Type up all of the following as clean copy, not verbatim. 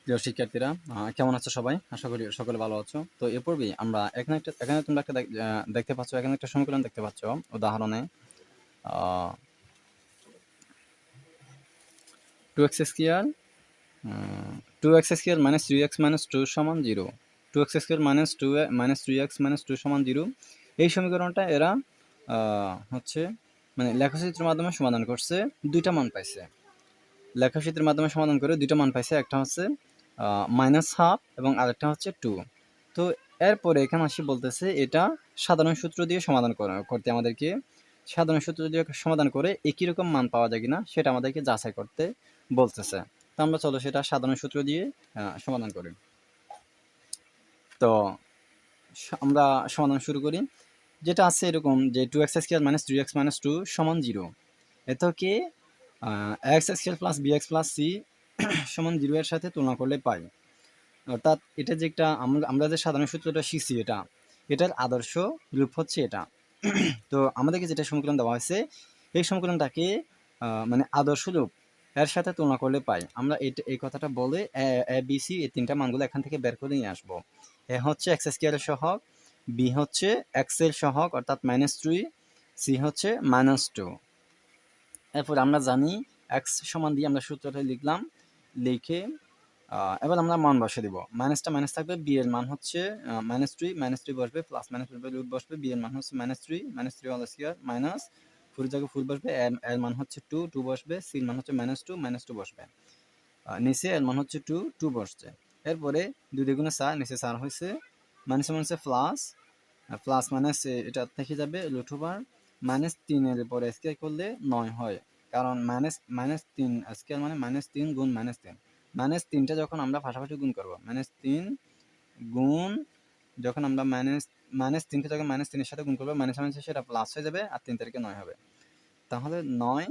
প্রিয় শিক্ষার্থীরা, কেমন আছো সবাই? আশা করি সকলে ভালো আছো। তো এ পর্বে আমরা এখানে তোমরা একটা দেখতে পাচ্ছ, এখানে একটা সমীকরণ দেখতে পাচ্ছ উদাহরণে। 2x square 2x square minus 3x minus 2 সমান 0। 2x square minus 2 minus 3x minus 2 সমান 0। এই সমীকরণটা এরা হচ্ছে মানে লেখচিত্রের মাধ্যমে সমাধান করছে, দুইটা মান পাইছে। লেখচিত্রের মাধ্যমে সমাধান করে দুইটা মান পাইছে, একটা হচ্ছে -12 এবং আরেকটা হচ্ছে 2। তো এরপরে এখানে আসি বলতেছে এটা সাধারণ সূত্র দিয়ে সমাধান করতে আমাদেরকে, সাধারণ সূত্র দিয়ে সমাধান করে একই রকম মান পাওয়া যায় কিনা সেটা আমাদেরকে যাচাই করতে বলতেছে। তো আমরা চলো সেটা সাধারণ সূত্র দিয়ে সমাধান করি। তো আমরা সমাধান শুরু করি। যেটা আছে এরকম যে 2x square minus 3x minus 2 সমান 0। এটাকে x square plus bx plus c সমান 0 এর সাথে তুলনা করলে পাই। অর্থাৎ এটা যে একটা আমরা যে সাধারণ সূত্রটা শিখছি, এটার আদর্শ রূপ হচ্ছে এটা। তো আমাদেরকে যেটা সমীকরণ দেওয়া হয়েছে, এই সমীকরণটাকে মানে আদর্শ রূপ এর সাথে তুলনা করলে পাই। আমরা এই কথাটা বলে এ বি সি এই তিনটা মানগুলো এখান থেকে বের করে নিয়ে আসবো। এ হচ্ছে এক্স স্কয়ারের সহগ, বি হচ্ছে এক্স এর সহগ অর্থাৎ -3, সি হচ্ছে -2। এরপর আমরা জানি এক্স সমান দিয়ে আমরা সূত্রটা লিখলাম, লিখে এবার আমরা মান বসে দিব। মাইনাসটা মাইনাস থাকবে, বি এর মান হচ্ছে -3 বসবে, প্লাস মাইনাস রুট বসবে, বি এর মান হচ্ছে -3 হোল স্কয়ার মাইনাস 4 এর জায়গায় 4 বসবে, এর মান হচ্ছে 2 বসবে, সি এর মান হচ্ছে -2 বসবে, নিচে এর মান হচ্ছে 2 বসছে। এরপরে 2 দ্বিগুণে 4, নিচে 4 হয়েছে, মাইনাসে মাইনাসে প্লাস, প্লাস মাইনাস এটা থেকে যাবে রুট ওভার -3 এর পরে স্কয়ার করলে 9 হয়। কারণ -3 স্কয়ার মানে -3 গুণ -3, -3টা যখন আমরা পাশাপাশি গুণ করব, -3 গুণ, যখন আমরা -3কে যখন -3 এর সাথে গুণ করব, মাইনাস মাইনাসে সেটা প্লাস হয়ে যাবে আর 3 তারিখে 9 হবে। তাহলে 9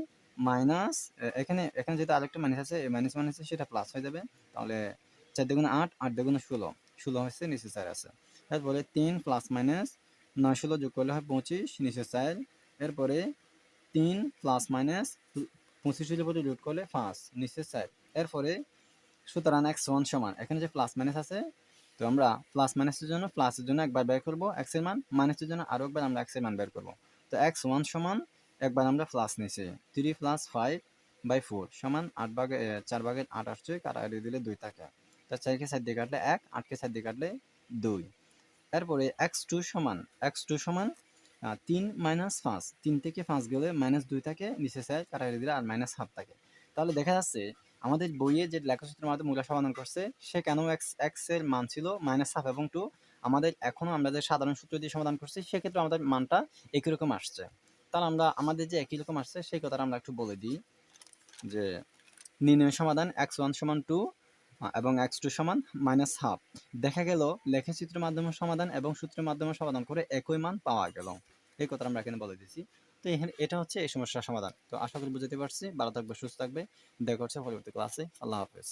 মাইনাস এখানে যেহেতু আরেকটা মাইনাস আছে, এই মাইনাস মাইনাসে সেটা প্লাস হয়ে যাবে। তাহলে 4 দুগুণে 8, 8 দুগুণে 16, 16 হচ্ছে, নিচে 4 আছে। এরপরে 3 প্লাস মাইনাস 9 16 যোগ করলে হয় 25, নিচে 4। এরপরে 3 প্লাস মাইনাস 25 এর উপরে রুট করলে 5, নিচে 4। এরপরে সুতরাং x সমান সমান, এখানে যে প্লাস মাইনাস আছে, তো আমরা প্লাস মাইনাসের জন্য প্লাসের জন্য একবার বের করব x এর মান, মাইনাসের জন্য আরো একবার আমরা x এর মান বের করব। তো x সমান সমান একবার আমরা প্লাস নিয়েছি, 3 প্লাস 5/4 সমান 8 ভাগে 4 ভাগের 8 আসছে, কাটাকাটি দিলে 2 থাকে। তো 4 কে 4 দিয়ে কাটলে 1, 8 কে 4 দিয়ে কাটলে 2। এরপরে x2 সমান 3 মাইনাস 5, 3 থেকে 5 গেলে -2 থাকে, নিচে 4 কাটাকাটি দিলে আর -1/2 থাকে। তাহলে দেখা যাচ্ছে আমাদের বইয়ে যে লেখচিত্রের মাধ্যমে মূল্য সমাধান করছে, সেখানেও x এর মান ছিল -1/2 এবং 2। আমাদের এখনো আমরা যে সাধারণ সূত্র দিয়ে সমাধান করছি, সেক্ষেত্রে আমাদের মানটা একই রকম আসছে। তাহলে আমরা আমাদের যে একই রকম আসছে সেই কথাটা আমরা একটু বলে দিই যে নির্ণয় সমাধান x1 সমান 2 এবং x2 সমান -1/2। দেখা গেল লেখচিত্রের মাধ্যমে সমাধান এবং সূত্রের মাধ্যমে সমাধান করে একই মান পাওয়া গেল। এই কথাটা আমরা এখানে বলে দিচ্ছি। তো এখানে এটা হচ্ছে এই সমস্যার সমাধান। তো আশা করি বুঝতে পারছি। ভালো থাকবে, সুস্থ থাকবে। দেখা হচ্ছে পরবর্তী ক্লাসে। আল্লাহ হাফেজ।